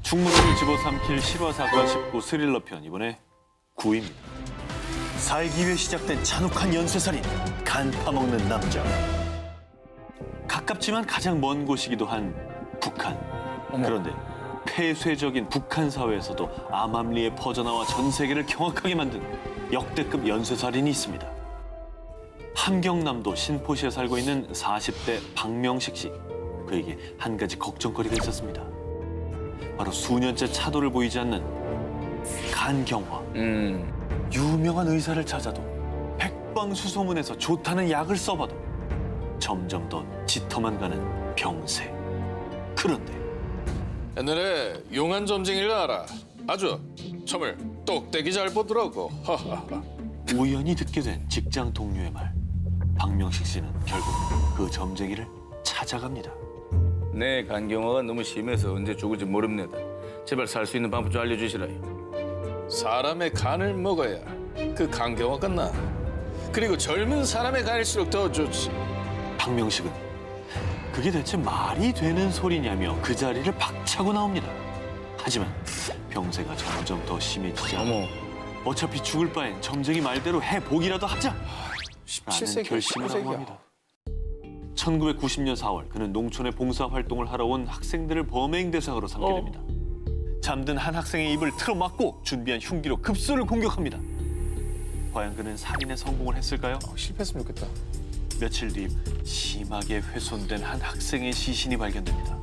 충무로를 집어삼킬 실화 사건 19 스릴러 편, 이번에 9위입니다. 살기 위해 시작된 잔혹한 연쇄살인, 간 파먹는 남자. 가깝지만 가장 먼 곳이기도 한 북한. 그런데 폐쇄적인 북한 사회에서도 암암리에 퍼져나와 전 세계를 경악하게 만든 역대급 연쇄살인이 있습니다. 함경남도 신포시에 살고 있는 40대 박명식 씨. 그에게 한 가지 걱정거리가 있었습니다. 바로 수년째 차도를 보이지 않는 간경화. 유명한 의사를 찾아도 백방수소문에서 좋다는 약을 써봐도 점점 더 짙어만 가는 병세. 그런데 옛날에 용한 점쟁이를 알아. 아주 점을 똑대기 잘 보더라고. 하하하. 우연히 듣게 된 직장 동료의 말. 박명식 씨는 결국 그 점쟁이를 찾아갑니다. 내 간경화가 너무 심해서 언제 죽을지 모릅니다. 제발 살 수 있는 방법 좀 알려주시라요. 사람의 간을 먹어야 그 간경화가 나. 그리고 젊은 사람의 간일수록 더 좋지. 박명식은 그게 대체 말이 되는 소리냐며 그 자리를 박차고 나옵니다. 하지만 병세가 점점 더 심해지자 어차피 죽을 바엔 점쟁이 말대로 해보기라도 하자! 라는 17세기, 결심을 하고 19세기야. 합니다. 1990년 4월 그는 농촌에 봉사활동을 하러 온 학생들을 범행 대상으로 삼게 됩니다. 잠든 한 학생의 입을 틀어막고 준비한 흉기로 급소를 공격합니다. 과연 그는 살인에 성공을 했을까요? 실패했으면 좋겠다. 며칠 뒤 심하게 훼손된 한 학생의 시신이 발견됩니다.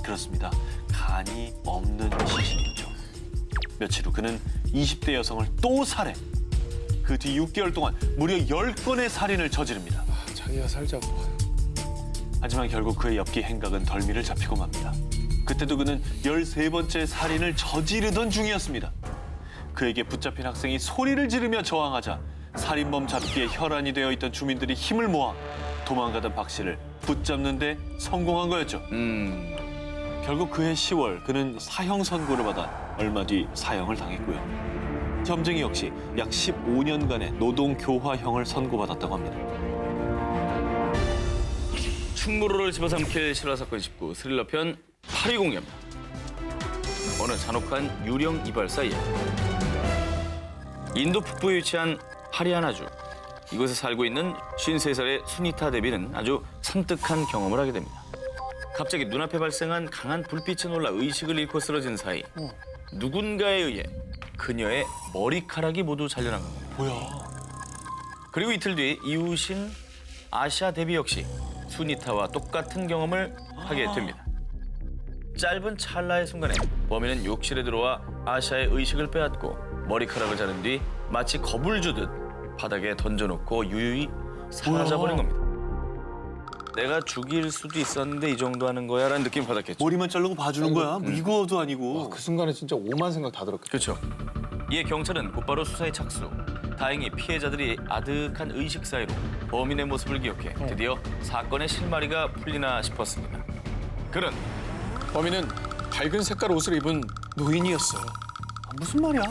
그렇습니다. 간이 없는 시신이었죠. 며칠 후 그는 20대 여성을 또 살해. 그 뒤 6개월 동안 무려 10건의 살인을 저지릅니다. 자기가 살자고. 하지만 결국 그의 엽기 행각은 덜미를 잡히고 맙니다. 그때도 그는 13번째 살인을 저지르던 중이었습니다. 그에게 붙잡힌 학생이 소리를 지르며 저항하자 살인범 잡기에 혈안이 되어 있던 주민들이 힘을 모아 도망가던 박 씨를 붙잡는 데 성공한 거였죠. 결국 그해 10월 그는 사형 선고를 받아 얼마 뒤 사형을 당했고요. 점쟁이 역시 약 15년간의 노동교화형을 선고받았다고 합니다. 충무로를 집어삼킬 실화 사건 19 스릴러 편 8위 공개입니다. 어느 잔혹한 유령 이발사 이야기. 인도 북부에 위치한 하리아나주. 이곳에 살고 있는 53살의 수니타 데비는 아주 섬뜩한 경험을 하게 됩니다. 갑자기 눈앞에 발생한 강한 불빛에 놀라 의식을 잃고 쓰러진 사이 누군가에 의해 그녀의 머리카락이 모두 잘려난 겁니다. 뭐야? 그리고 이틀 뒤 이웃인 아샤 데비 역시 수니타와 똑같은 경험을 하게 됩니다. 짧은 찰나의 순간에 범인은 욕실에 들어와 아샤의 의식을 빼앗고 머리카락을 자른 뒤 마치 겁을 주듯 바닥에 던져놓고 유유히 사라져버린 겁니다. 내가 죽일 수도 있었는데 이 정도 하는 거야 라는 느낌을 받았겠죠. 머리만 자르고 봐주는 거야? 이거도 아니고. 그 순간에 진짜 오만 생각 다 들었겠다. 그렇죠. 이에 경찰은 곧바로 수사에 착수. 다행히 피해자들이 아득한 의식 사이로 범인의 모습을 기억해 드디어 사건의 실마리가 풀리나 싶었습니다. 그런데 범인은 밝은 색깔 옷을 입은 노인이었어요. 무슨 말이야?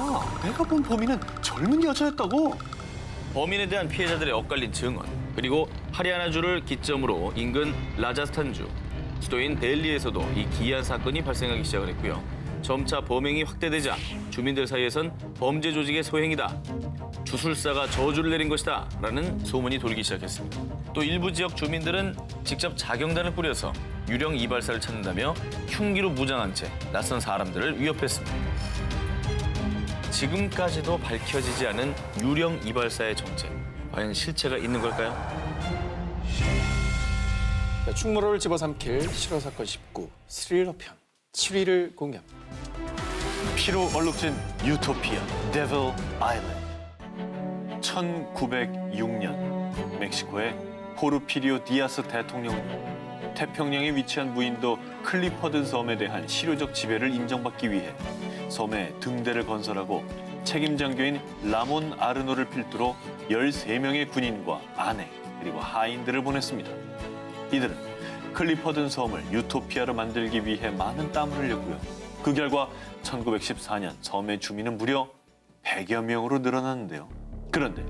내가 본 범인은 젊은 여자였다고. 범인에 대한 피해자들의 엇갈린 증언, 그리고 하리아나주를 기점으로 인근 라자스탄주, 수도인 델리에서도 이 기이한 사건이 발생하기 시작을 했고요. 점차 범행이 확대되자 주민들 사이에선 범죄 조직의 소행이다, 주술사가 저주를 내린 것이다 라는 소문이 돌기 시작했습니다. 또 일부 지역 주민들은 직접 자경단을 꾸려서 유령 이발사를 찾는다며 흉기로 무장한 채 낯선 사람들을 위협했습니다. 지금까지도 밝혀지지 않은 유령 이발사의 정체, 과연 실체가 있는 걸까요? 충무로를 집어삼킬 실화 사건 19 스릴러 편 7위를 공개합니다. 피로 얼룩진 유토피아, 데빌 아일랜드. 1906년 멕시코의 포르피리오 디아스 대통령은 태평양에 위치한 무인도 클리퍼든 섬에 대한 실효적 지배를 인정받기 위해 섬에 등대를 건설하고 책임 장교인 라몬 아르노를 필두로 13명의 군인과 아내 그리고 하인들을 보냈습니다. 이들은 클리퍼든 섬을 유토피아로 만들기 위해 많은 땀을 흘렸고요. 그 결과 1914년 섬의 주민은 무려 100여 명으로 늘어났는데요. 그런데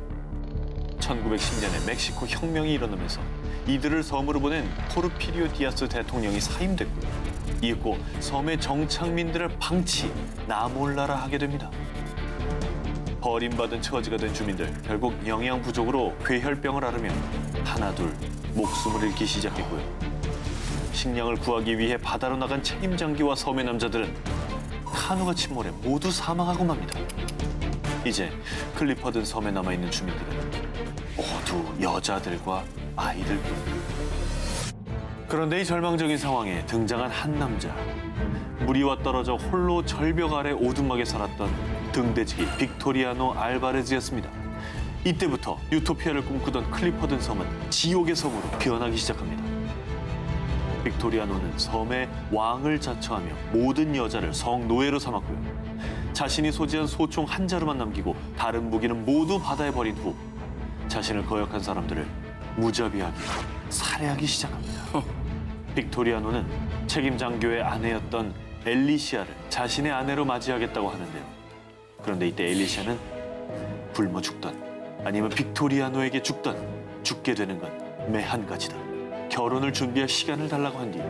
1910년에 멕시코 혁명이 일어나면서 이들을 섬으로 보낸 포르피리오 디아스 대통령이 사임됐고요. 이윽고 섬의 정착민들을 방치, 나몰라라 하게 됩니다. 버림받은 처지가 된 주민들, 결국 영양 부족으로 괴혈병을 앓으며 하나둘 목숨을 잃기 시작했고요. 식량을 구하기 위해 바다로 나간 책임장기와 섬의 남자들은 카누가 침몰해 모두 사망하고 맙니다. 이제 클리퍼든 섬에 남아있는 주민들은 모두 여자들과 아이들뿐. 그런데 이 절망적인 상황에 등장한 한 남자. 무리와 떨어져 홀로 절벽 아래 오두막에 살았던 등대지기 빅토리아노 알바레즈였습니다. 이때부터 유토피아를 꿈꾸던 클리퍼든 섬은 지옥의 섬으로 변하기 시작합니다. 빅토리아노는 섬의 왕을 자처하며 모든 여자를 성노예로 삼았고요. 자신이 소지한 소총 한 자루만 남기고 다른 무기는 모두 바다에 버린 후 자신을 거역한 사람들을 무자비하게 살해하기 시작합니다. 빅토리아노는 책임 장교의 아내였던 엘리시아를 자신의 아내로 맞이하겠다고 하는데요. 그런데 이때 엘리시아는 굶어 죽던 아니면 빅토리아노에게 죽게 되는 건 매 한 가지다. 결혼을 준비할 시간을 달라고 한 뒤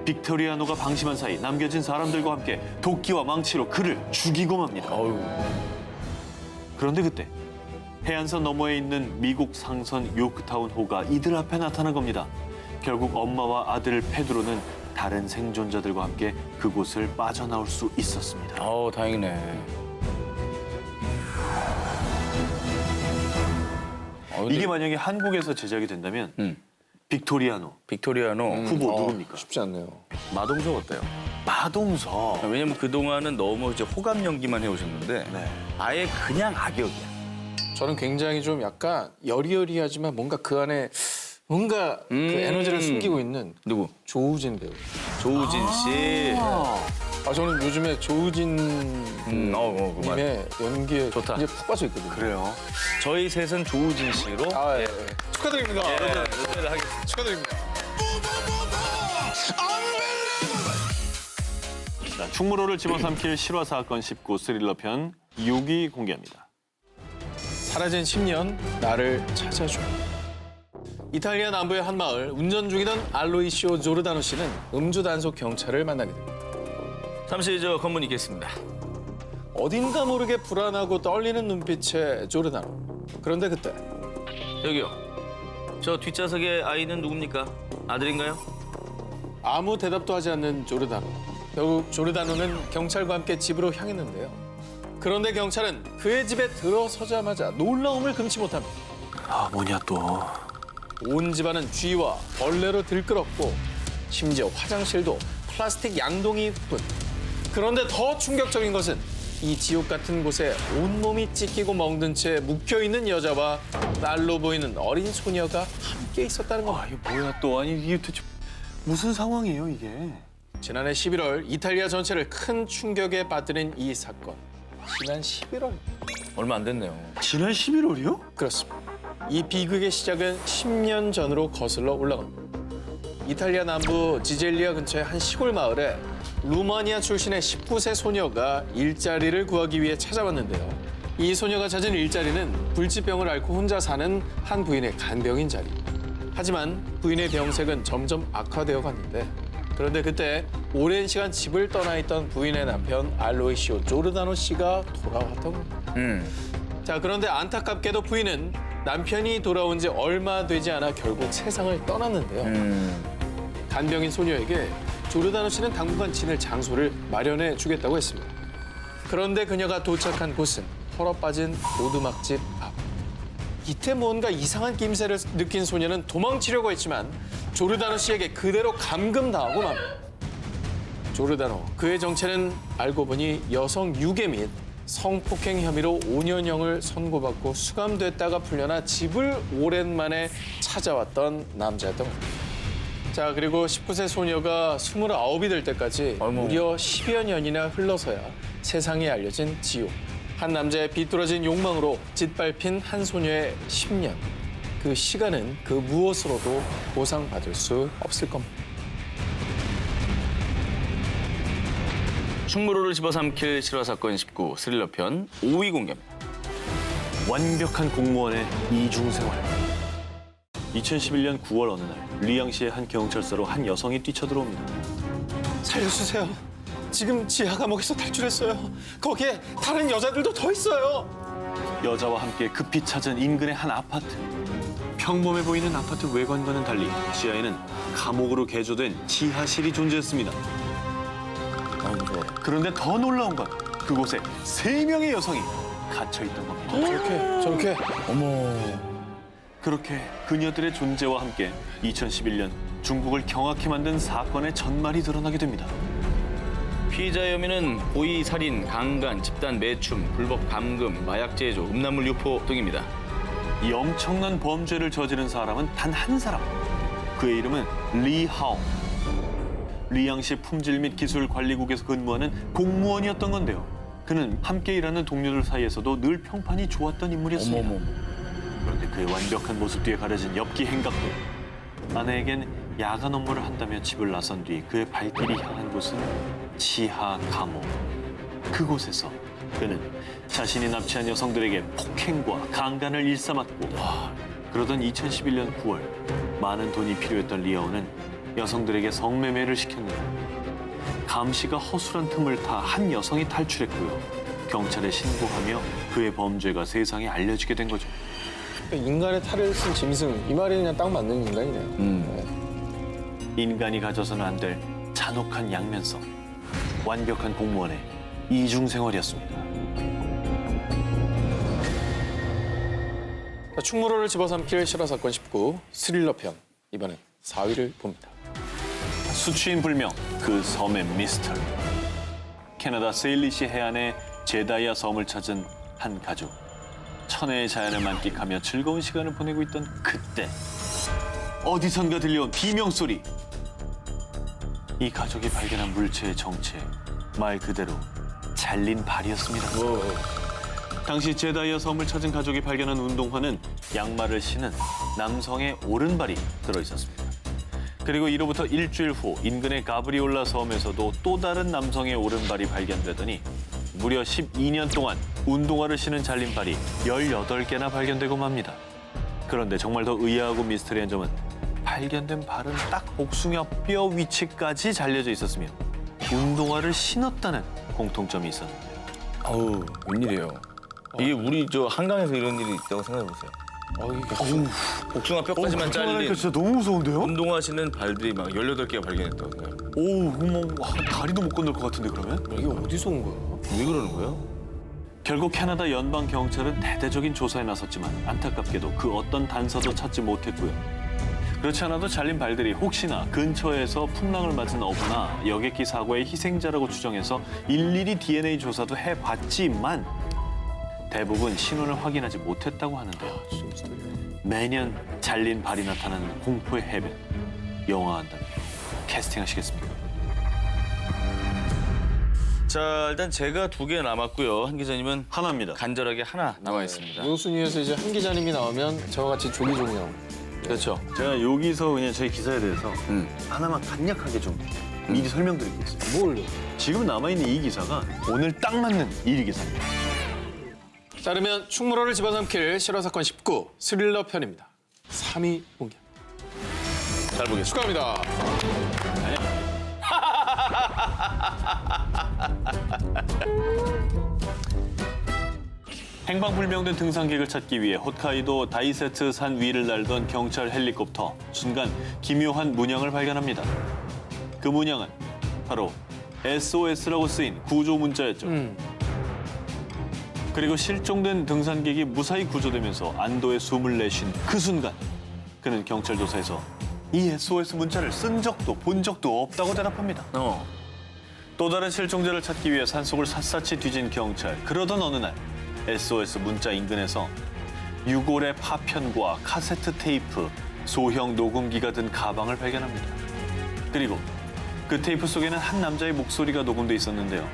빅토리아노가 방심한 사이 남겨진 사람들과 함께 도끼와 망치로 그를 죽이고 맙니다. 그런데 그때 해안선 너머에 있는 미국 상선 요크타운 호가 이들 앞에 나타난 겁니다. 결국 엄마와 아들 페드로는 다른 생존자들과 함께 그곳을 빠져나올 수 있었습니다. 다행이네. 이게 만약에 한국에서 제작이 된다면 빅토리아노 빅토리아노 후보 누굽니까? 쉽지 않네요. 마동석 어때요? 마동석. 왜냐면 그동안은 너무 이제 호감 연기만 해오셨는데 네. 아예 그냥 악역이야. 저는 굉장히 좀 약간 여리여리하지만 뭔가 그 안에 뭔가 그 에너지를 숨기고 있는 누구? 조우진 배우. 조우진 씨. 저는 요즘에 조우진 그만. 님의 연기에 좋다. 이제 푹 빠져 있거든요. 그래요. 저희 셋은 조우진 씨로 예. 축하드립니다. 여러분. 노래를 하겠습니다. 축하드립니다. 자, 충무로를 집어삼킬 실화 사건 19 스릴러 편 6위 공개합니다. 사라진 10년 나를 찾아줘. 이탈리아 남부의 한 마을 운전 중이던 알로이시오 조르다노 씨는 음주 단속 경찰을 만나게 됩니다. 잠시 검문 있겠습니다. 어딘가 모르게 불안하고 떨리는 눈빛의 조르다노. 그런데 그때 여기요. 저 뒷좌석의 아이는 누굽니까? 아들인가요? 아무 대답도 하지 않는 조르다노. 결국 조르다노는 경찰과 함께 집으로 향했는데요. 그런데 경찰은 그의 집에 들어서자마자 놀라움을 금치 못합니다. 뭐냐 또. 온 집안은 쥐와 벌레로 들끓었고 심지어 화장실도 플라스틱 양동이뿐. 그런데 더 충격적인 것은 이 지옥 같은 곳에 온몸이 찢기고 멍든 채 묵혀있는 여자와 날로 보이는 어린 소녀가 함께 있었다는 겁니다. 이게 뭐야 또. 아니 이게 도대체 무슨 상황이에요 이게. 지난해 11월 이탈리아 전체를 큰 충격에 빠뜨린 이 사건. 지난 11월. 얼마 안 됐네요. 지난 11월이요? 그렇습니다. 이 비극의 시작은 10년 전으로 거슬러 올라갑니다. 이탈리아 남부 지젤리아 근처의 한 시골 마을에 루마니아 출신의 19세 소녀가 일자리를 구하기 위해 찾아왔는데요. 이 소녀가 찾은 일자리는 불치병을 앓고 혼자 사는 한 부인의 간병인 자리. 하지만 부인의 병색은 점점 악화되어 갔는데 그런데 그때 오랜 시간 집을 떠나 있던 부인의 남편 알로이시오 조르다노 씨가 돌아왔던 겁니다. 자, 그런데 안타깝게도 부인은 남편이 돌아온 지 얼마 되지 않아 결국 세상을 떠났는데요. 간병인 소녀에게 조르다노 씨는 당분간 지낼 장소를 마련해 주겠다고 했습니다. 그런데 그녀가 도착한 곳은 털어빠진 오두막집 앞. 이때 뭔가 이상한 낌새를 느낀 소녀는 도망치려고 했지만 조르다노 씨에게 그대로 감금당하고 맙니다. 조르다노, 그의 정체는 알고 보니 여성 유괴 및 성폭행 혐의로 5년형을 선고받고 수감됐다가 풀려나 집을 오랜만에 찾아왔던 남자였던 겁니다. 자, 그리고 19세 소녀가 29이 될 때까지 무려 10여 년이나 흘러서야 세상에 알려진 지옥. 한 남자의 비뚤어진 욕망으로 짓밟힌 한 소녀의 10년. 그 시간은 그 무엇으로도 보상받을 수 없을 겁니다. 충무로를 집어삼킬 실화 사건 19 스릴러 편 5위 공개입니다. 완벽한 공무원의 이중생활. 2011년 9월 어느 날 리양시의 한 경찰서로 한 여성이 뛰쳐들어옵니다. 살려주세요. 지금 지하 감옥에서 탈출했어요. 거기에 다른 여자들도 더 있어요. 여자와 함께 급히 찾은 인근의 한 아파트. 평범해 보이는 아파트 외관과는 달리 지하에는 감옥으로 개조된 지하실이 존재했습니다. 그런데 더 놀라운 건 그곳에 3명의 여성이 갇혀 있던 겁니다. 저렇게. 그렇게 그녀들의 존재와 함께 2011년 중국을 경악케 만든 사건의 전말이 드러나게 됩니다. 피의자 혐의는 고의 살인, 강간, 집단 매춤, 불법 감금, 마약 제조, 음란물 유포 등입니다. 이 엄청난 범죄를 저지른 사람은 단 한 사람. 그의 이름은 리하오. 리양시 품질 및 기술 관리국에서 근무하는 공무원이었던 건데요. 그는 함께 일하는 동료들 사이에서도 늘 평판이 좋았던 인물이었습니다. 그런데 그의 완벽한 모습 뒤에 가려진 엽기 행각들. 아내에겐 야간 업무를 한다며 집을 나선 뒤 그의 발길이 향한 곳은 지하 감옥. 그곳에서 그는 자신이 납치한 여성들에게 폭행과 강간을 일삼았고 그러던 2011년 9월 많은 돈이 필요했던 리아오는 여성들에게 성매매를 시켰는데 감시가 허술한 틈을 타 한 여성이 탈출했고요. 경찰에 신고하며 그의 범죄가 세상에 알려지게 된 거죠. 인간의 탈을 쓴 짐승. 이 말이 그냥 딱 맞는 인간이네요. 인간이 가져서는 안 될 잔혹한 양면성. 완벽한 공무원의 이중생활이었습니다. 충무로를 집어삼킬 실화 사건 19 스릴러 편. 이번엔 4위를 봅니다. 수취인 불명 그 섬의 미스터리. 캐나다 세일리시 해안의 제다이아 섬을 찾은 한 가족. 천혜의 자연을 만끽하며 즐거운 시간을 보내고 있던 그때 어디선가 들려온 비명소리. 이 가족이 발견한 물체의 정체, 말 그대로 잘린 발이었습니다. 당시 제다이아 섬을 찾은 가족이 발견한 운동화는 양말을 신은 남성의 오른발이 들어있었습니다. 그리고 이로부터 일주일 후 인근의 가브리올라 섬에서도 또 다른 남성의 오른발이 발견되더니 무려 12년 동안 운동화를 신은 잘린 발이 18개나 발견되고 맙니다. 그런데 정말 더 의아하고 미스터리한 점은 발견된 발은 딱 복숭아 뼈 위치까지 잘려져 있었으며 운동화를 신었다는 공통점이 있었는데요. 아우, 웬일이에요. 이게 우리 저 한강에서 이런 일이 있다고 생각해 보세요. 복숭아 뼈까지만 잘린 진짜 너무 무서운데요? 운동화 신는 발들이 막 18개가 발견했다고 생각해요. 오, 다리도 못 건널 것 같은데 그러면? 이게 어디서 온 거야? 왜 그러는 거예요? 결국 캐나다 연방 경찰은 대대적인 조사에 나섰지만 안타깝게도 그 어떤 단서도 찾지 못했고요. 그렇지 않아도 잘린 발들이 혹시나 근처에서 풍랑을 맞은 어부나 여객기 사고의 희생자라고 추정해서 일일이 DNA 조사도 해봤지만 대부분 신원을 확인하지 못했다고 하는데요. 매년 잘린 발이 나타나는 공포의 해변. 영화한다면 캐스팅하시겠습니까? 자, 일단 제가 2개 남았고요. 한 기자님은 하나입니다. 간절하게 하나 남아 있습니다. 우선순위에서 이제 한 기자님이 나오면 저와 같이 조기종이 나옵니다. 그렇죠. 제가 여기서 그냥 저희 기사에 대해서 하나만 간략하게 좀 미리 설명드리겠습니다. 뭘요? 지금 남아있는 이 기사가 오늘 딱 맞는 1위 기사입니다. 자, 그러면 충무로를 집어삼킬 실화 사건 19 스릴러 편입니다. 3위 공개. 잘 보겠습니다. 축하합니다. 행방불명된 등산객을 찾기 위해 홋카이도 다이세츠 산 위를 날던 경찰 헬리콥터. 순간 기묘한 문양을 발견합니다. 그 문양은 바로 SOS라고 쓰인 구조 문자였죠. 그리고 실종된 등산객이 무사히 구조되면서 안도의 숨을 내쉰 그 순간 그는 경찰 조사에서 이 SOS 문자를 쓴 적도 본 적도 없다고 대답합니다. 또 다른 실종자를 찾기 위해 산속을 샅샅이 뒤진 경찰. 그러던 어느 날 SOS 문자 인근에서 유골의 파편과 카세트 테이프, 소형 녹음기가 든 가방을 발견합니다. 그리고 그 테이프 속에는 한 남자의 목소리가 녹음돼 있었는데요.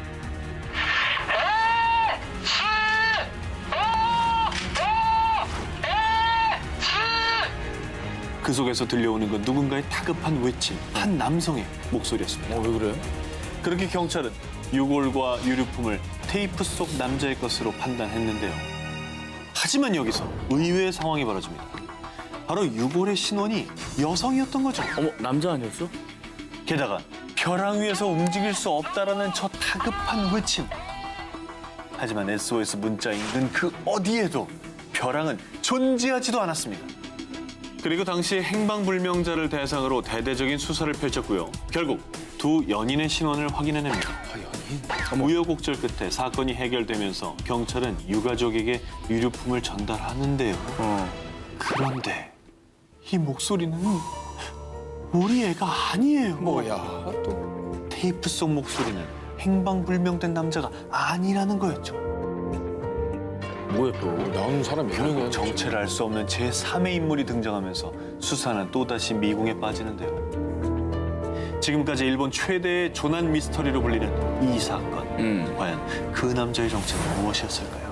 그 속에서 들려오는 건 누군가의 다급한 외침, 한 남성의 목소리였습니다. 왜 그래요? 그렇게 경찰은 유골과 유류품을 테이프 속 남자의 것으로 판단했는데요. 하지만 여기서 의외의 상황이 벌어집니다. 바로 유골의 신원이 여성이었던 거죠. 어머, 남자 아니었어? 게다가 벼랑 위에서 움직일 수 없다라는 저 다급한 외침. 하지만 SOS 문자 인근 그 어디에도 벼랑은 존재하지도 않았습니다. 그리고 당시 행방불명자를 대상으로 대대적인 수사를 펼쳤고요. 결국 두 연인의 신원을 확인해냅니다. 우여곡절 끝에 사건이 해결되면서 경찰은 유가족에게 유류품을 전달하는데요. 그런데 이 목소리는 우리 애가 아니에요. 뭐야 또. 테이프 속 목소리는 행방불명된 남자가 아니라는 거였죠. 뭐야 또. 나오는 사람이 결국 정체를 알 수 없는 제3의 인물이 등장하면서 수사는 또다시 미궁에 빠지는데요. 지금까지 일본 최대의 조난 미스터리로 불리는 이 사건. 과연 그 남자의 정체는 무엇이었을까요?